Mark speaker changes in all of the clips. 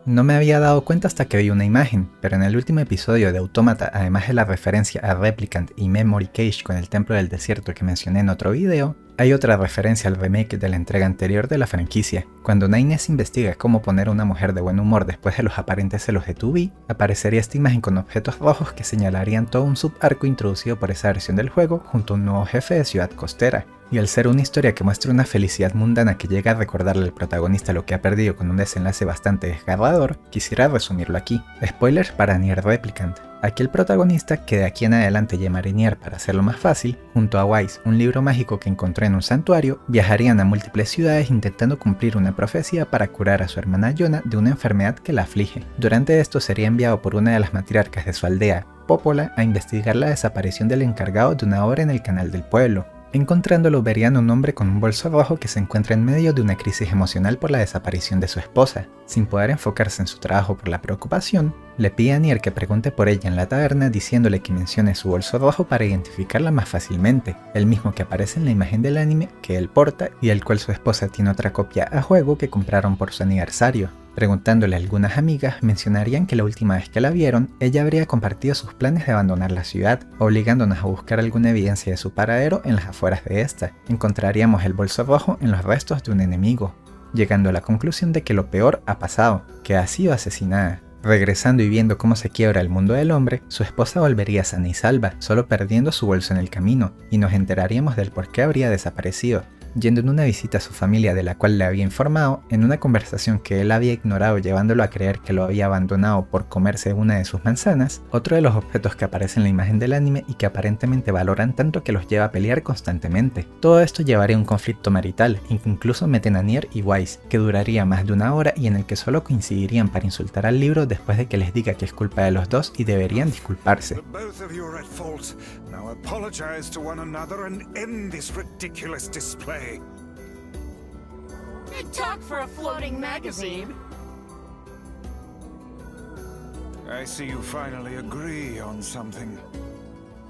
Speaker 1: No me había dado cuenta hasta que vi una imagen, pero en el último episodio de Autómata, además de la referencia a Replicant y Memory Cage con el Templo del Desierto que mencioné en otro video, hay otra referencia al remake de la entrega anterior de la franquicia. Cuando Nines investiga cómo poner a una mujer de buen humor después de los aparentes celos de 2B, aparecería esta imagen con objetos rojos que señalarían todo un subarco introducido por esa versión del juego junto a un nuevo jefe de ciudad costera. Y al ser una historia que muestra una felicidad mundana que llega a recordarle al protagonista lo que ha perdido con un desenlace bastante desgarrador, quisiera resumirlo aquí. Spoilers para Nier Replicant. Aquí el protagonista, que de aquí en adelante llamaré Nier para hacerlo más fácil, junto a Wise, un libro mágico que encontró en un santuario, viajarían a múltiples ciudades intentando cumplir una profecía para curar a su hermana Yona de una enfermedad que la aflige. Durante esto sería enviado por una de las matriarcas de su aldea, Popola, a investigar la desaparición del encargado de una obra en el canal del pueblo. Encontrándolo verían un hombre con un bolso rojo que se encuentra en medio de una crisis emocional por la desaparición de su esposa. Sin poder enfocarse en su trabajo por la preocupación, le pide a Nier que pregunte por ella en la taberna diciéndole que mencione su bolso rojo para identificarla más fácilmente, el mismo que aparece en la imagen del anime que él porta y el cual su esposa tiene otra copia a juego que compraron por su aniversario. Preguntándole a algunas amigas, mencionarían que la última vez que la vieron, ella habría compartido sus planes de abandonar la ciudad, obligándonos a buscar alguna evidencia de su paradero en las afueras de esta. Encontraríamos el bolso rojo en los restos de un enemigo, llegando a la conclusión de que lo peor ha pasado, que ha sido asesinada. Regresando y viendo cómo se quiebra el mundo del hombre, su esposa volvería sana y salva, solo perdiendo su bolso en el camino, y nos enteraríamos del por qué habría desaparecido. Yendo en una visita a su familia de la cual le había informado, en una conversación que él había ignorado llevándolo a creer que lo había abandonado por comerse una de sus manzanas, otro de los objetos que aparece en la imagen del anime y que aparentemente valoran tanto que los lleva a pelear constantemente. Todo esto llevaría a un conflicto marital, e incluso meten a Nier y Wise, que duraría más de una hora y en el que solo coincidirían para insultar al libro después de que les diga que es culpa de los dos y deberían disculparse.
Speaker 2: Now apologize to one another and end this ridiculous display.
Speaker 3: Good talk for a floating magazine.
Speaker 2: I see you finally agree on something.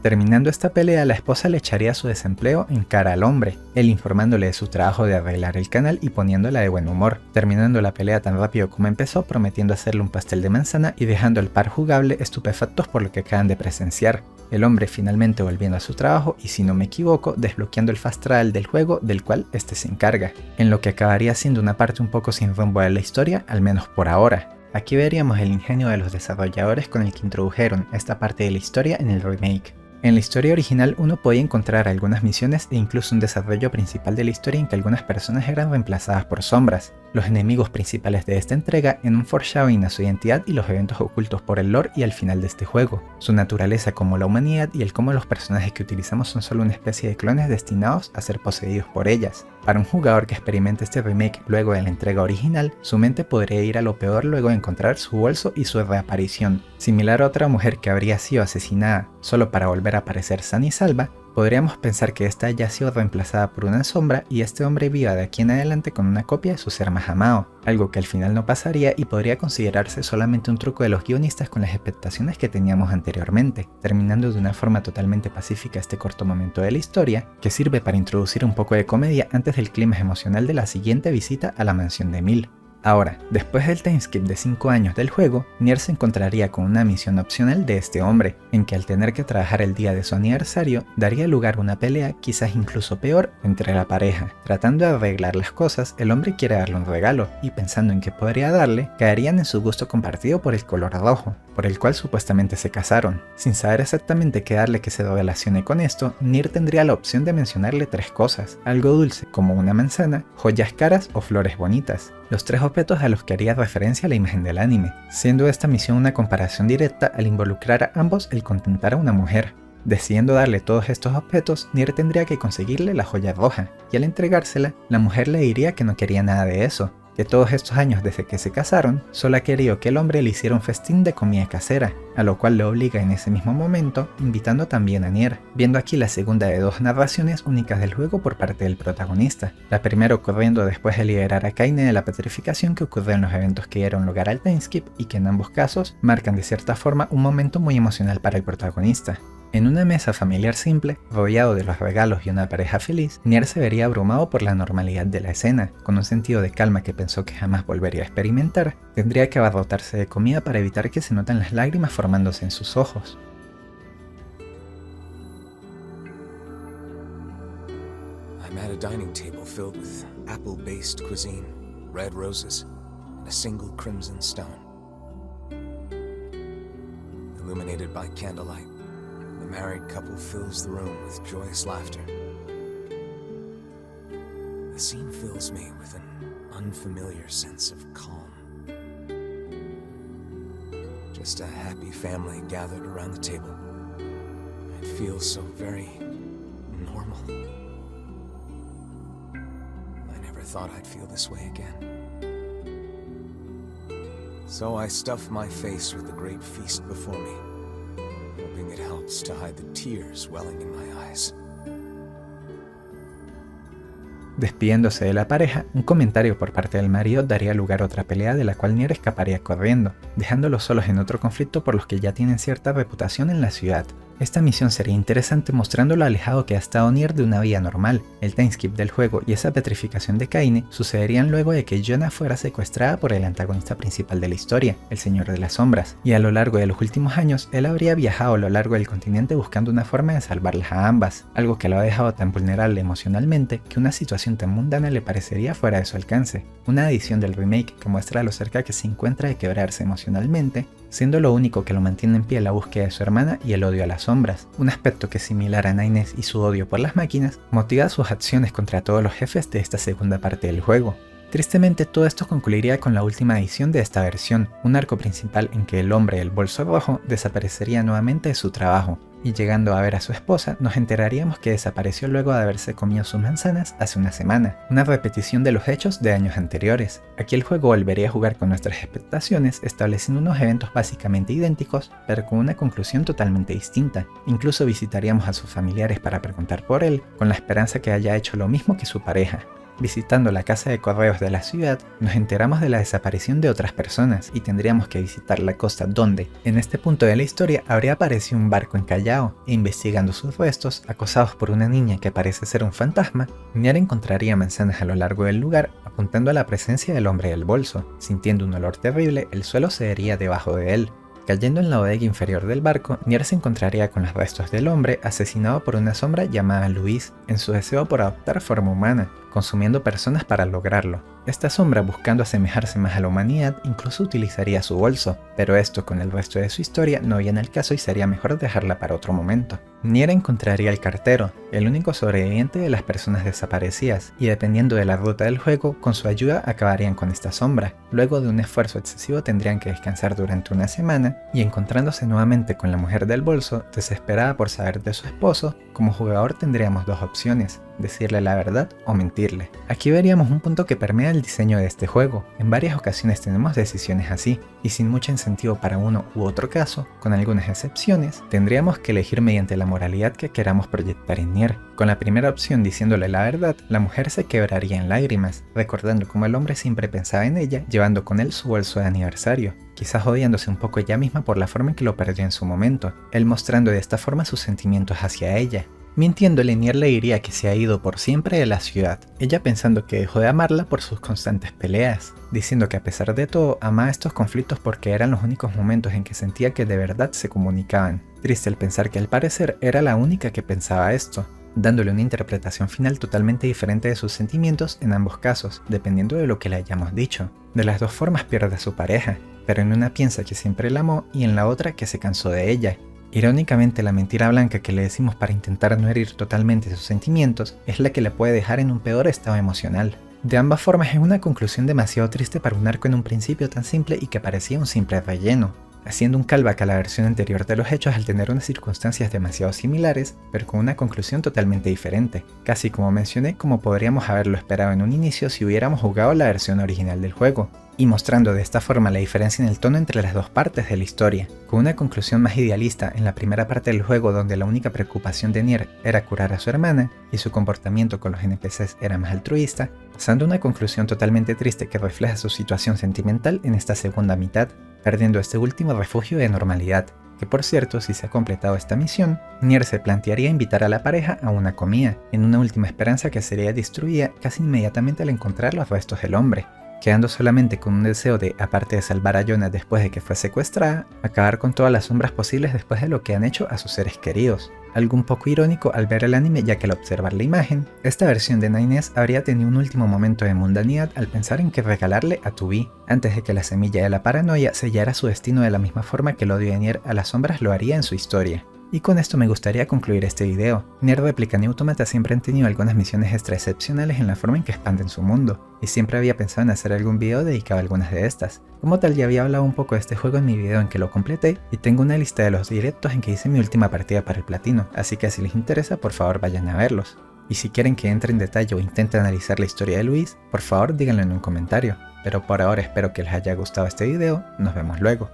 Speaker 1: Terminando esta pelea, la esposa le echaría su desempleo en cara al hombre, él informándole de su trabajo de arreglar el canal y poniéndola de buen humor, terminando la pelea tan rápido como empezó, prometiendo hacerle un pastel de manzana y dejando al par jugable estupefactos por lo que acaban de presenciar. El hombre finalmente volviendo a su trabajo y, si no me equivoco, desbloqueando el fast travel del juego del cual este se encarga, en lo que acabaría siendo una parte un poco sin rumbo de la historia, al menos por ahora. Aquí veríamos el ingenio de los desarrolladores con el que introdujeron esta parte de la historia en el remake. En la historia original uno podía encontrar algunas misiones e incluso un desarrollo principal de la historia en que algunas personas eran reemplazadas por sombras, los enemigos principales de esta entrega en un foreshadowing a su identidad y los eventos ocultos por el lore y al final de este juego, su naturaleza como la humanidad y el cómo los personajes que utilizamos son solo una especie de clones destinados a ser poseídos por ellas. Para un jugador que experimente este remake luego de la entrega original, su mente podría ir a lo peor luego de encontrar su bolso y su reaparición. Similar a otra mujer que habría sido asesinada solo para volver a aparecer sana y salva, podríamos pensar que esta haya sido reemplazada por una sombra y este hombre viva de aquí en adelante con una copia de su ser más amado, algo que al final no pasaría y podría considerarse solamente un truco de los guionistas con las expectaciones que teníamos anteriormente, terminando de una forma totalmente pacífica este corto momento de la historia, que sirve para introducir un poco de comedia antes del clima emocional de la siguiente visita a la mansión de Emil. Ahora, después del timeskip de 5 años del juego, Nier se encontraría con una misión opcional de este hombre, en que al tener que trabajar el día de su aniversario, daría lugar a una pelea quizás incluso peor entre la pareja. Tratando de arreglar las cosas, el hombre quiere darle un regalo, y pensando en qué podría darle, caerían en su gusto compartido por el color rojo, por el cual supuestamente se casaron. Sin saber exactamente qué darle que se relacione con esto, Nier tendría la opción de mencionarle 3 cosas, algo dulce como una manzana, joyas caras o flores bonitas, los 3 objetos a los que haría referencia la imagen del anime, siendo esta misión una comparación directa al involucrar a ambos el contentar a una mujer. Decidiendo darle todos estos objetos, Nier tendría que conseguirle la joya roja, y al entregársela, la mujer le diría que no quería nada de eso, que todos estos años desde que se casaron, solo ha querido que el hombre le hiciera un festín de comida casera, a lo cual le obliga en ese mismo momento, invitando también a Nier, viendo aquí la segunda de 2 narraciones únicas del juego por parte del protagonista, la primera ocurriendo después de liberar a Kaine de la petrificación que ocurrió en los eventos que dieron lugar al timeskip y que en ambos casos marcan de cierta forma un momento muy emocional para el protagonista. En una mesa familiar simple, rodeado de los regalos y una pareja feliz, Nier se vería abrumado por la normalidad de la escena. Con un sentido de calma que pensó que jamás volvería a experimentar, tendría que abarrotarse de comida para evitar que se noten las lágrimas formándose en sus ojos.
Speaker 4: I'm at a dining table filled with apple-based cuisine, red roses, and a single crimson stone. Illuminated by candlelight, the married couple fills the room with joyous laughter. The scene fills me with an unfamiliar sense of calm. Just a happy family gathered around the table. It feels so very normal. I never thought I'd feel this way again. So I stuff my face with the great feast before me, hoping it helps to hide the tears welling in my eyes.
Speaker 1: Despidiéndose de la pareja, un comentario por parte del marido daría lugar a otra pelea de la cual Nier escaparía corriendo, dejándolos solos en otro conflicto por los que ya tienen cierta reputación en la ciudad. Esta misión sería interesante mostrando lo alejado que ha estado Nier de una vida normal. El timeskip del juego y esa petrificación de Kaine sucederían luego de que Yona fuera secuestrada por el antagonista principal de la historia, el Señor de las Sombras, y a lo largo de los últimos años él habría viajado a lo largo del continente buscando una forma de salvarlas a ambas, algo que lo ha dejado tan vulnerable emocionalmente que una situación tan mundana le parecería fuera de su alcance. Una edición del remake que muestra lo cerca que se encuentra de quebrarse emocionalmente, siendo lo único que lo mantiene en pie la búsqueda de su hermana y el odio a las sombras, un aspecto que similar a Nines y su odio por las máquinas, motiva sus acciones contra todos los jefes de esta segunda parte del juego. Tristemente todo esto concluiría con la última edición de esta versión, un arco principal en que el hombre del bolso rojo desaparecería nuevamente de su trabajo, y llegando a ver a su esposa nos enteraríamos que desapareció luego de haberse comido sus manzanas hace una semana, una repetición de los hechos de años anteriores. Aquí el juego volvería a jugar con nuestras expectaciones, estableciendo unos eventos básicamente idénticos, pero con una conclusión totalmente distinta. Incluso visitaríamos a sus familiares para preguntar por él, con la esperanza que haya hecho lo mismo que su pareja. Visitando la casa de correos de la ciudad, nos enteramos de la desaparición de otras personas y tendríamos que visitar la costa donde, en este punto de la historia, habría aparecido un barco encallado e investigando sus restos, acosados por una niña que parece ser un fantasma, Nier encontraría manzanas a lo largo del lugar apuntando a la presencia del hombre del bolso. Sintiendo un olor terrible, el suelo cedería debajo de él. Cayendo en la bodega inferior del barco, Nier se encontraría con los restos del hombre asesinado por una sombra llamada Luis, en su deseo por adoptar forma humana, consumiendo personas para lograrlo. Esta sombra, buscando asemejarse más a la humanidad, incluso utilizaría su bolso, pero esto con el resto de su historia no viene al caso y sería mejor dejarla para otro momento. Nier encontraría al cartero, el único sobreviviente de las personas desaparecidas, y dependiendo de la ruta del juego, con su ayuda acabarían con esta sombra. Luego de un esfuerzo excesivo tendrían que descansar durante una semana, y encontrándose nuevamente con la mujer del bolso, desesperada por saber de su esposo, como jugador tendríamos dos opciones: decirle la verdad o mentirle. Aquí veríamos un punto que permea el diseño de este juego. En varias ocasiones tenemos decisiones así, y sin mucho incentivo para uno u otro caso, con algunas excepciones, tendríamos que elegir mediante la moralidad que queramos proyectar en Nier. Con la primera opción diciéndole la verdad, la mujer se quebraría en lágrimas, recordando cómo el hombre siempre pensaba en ella, llevando con él su bolso de aniversario, quizás odiándose un poco ella misma por la forma en que lo perdió en su momento, él mostrando de esta forma sus sentimientos hacia ella. Mintiéndole, Nier le diría que se ha ido por siempre de la ciudad, ella pensando que dejó de amarla por sus constantes peleas, diciendo que a pesar de todo amaba estos conflictos porque eran los únicos momentos en que sentía que de verdad se comunicaban. Triste el pensar que al parecer era la única que pensaba esto, dándole una interpretación final totalmente diferente de sus sentimientos en ambos casos, dependiendo de lo que le hayamos dicho. De las dos formas pierde a su pareja, pero en una piensa que siempre la amó y en la otra que se cansó de ella. Irónicamente, la mentira blanca que le decimos para intentar no herir totalmente sus sentimientos es la que le puede dejar en un peor estado emocional. De ambas formas es una conclusión demasiado triste para un arco en un principio tan simple y que parecía un simple relleno, haciendo un callback a la versión anterior de los hechos al tener unas circunstancias demasiado similares, pero con una conclusión totalmente diferente, casi como mencioné, como podríamos haberlo esperado en un inicio si hubiéramos jugado la versión original del juego, y mostrando de esta forma la diferencia en el tono entre las dos partes de la historia, con una conclusión más idealista en la primera parte del juego donde la única preocupación de Nier era curar a su hermana y su comportamiento con los NPCs era más altruista, pasando a una conclusión totalmente triste que refleja su situación sentimental en esta segunda mitad, perdiendo este último refugio de normalidad, que por cierto, si se ha completado esta misión, Nier se plantearía invitar a la pareja a una comida, en una última esperanza que sería destruida casi inmediatamente al encontrar los restos del hombre, quedando solamente con un deseo de, aparte de salvar a Yona después de que fue secuestrada, acabar con todas las sombras posibles después de lo que han hecho a sus seres queridos. Algo un poco irónico al ver el anime, ya que al observar la imagen, esta versión de 9S habría tenido un último momento de mundanidad al pensar en qué regalarle a 2B, antes de que la semilla de la paranoia sellara su destino de la misma forma que el odio de Nier a las sombras lo haría en su historia. Y con esto me gustaría concluir este video. Nier Replicant y Automata siempre han tenido algunas misiones extra excepcionales en la forma en que expanden su mundo, y siempre había pensado en hacer algún video dedicado a algunas de estas. Como tal, ya había hablado un poco de este juego en mi video en que lo completé, y tengo una lista de los directos en que hice mi última partida para el platino, así que si les interesa por favor vayan a verlos. Y si quieren que entre en detalle o intente analizar la historia de Luis, por favor díganlo en un comentario. Pero por ahora espero que les haya gustado este video, nos vemos luego.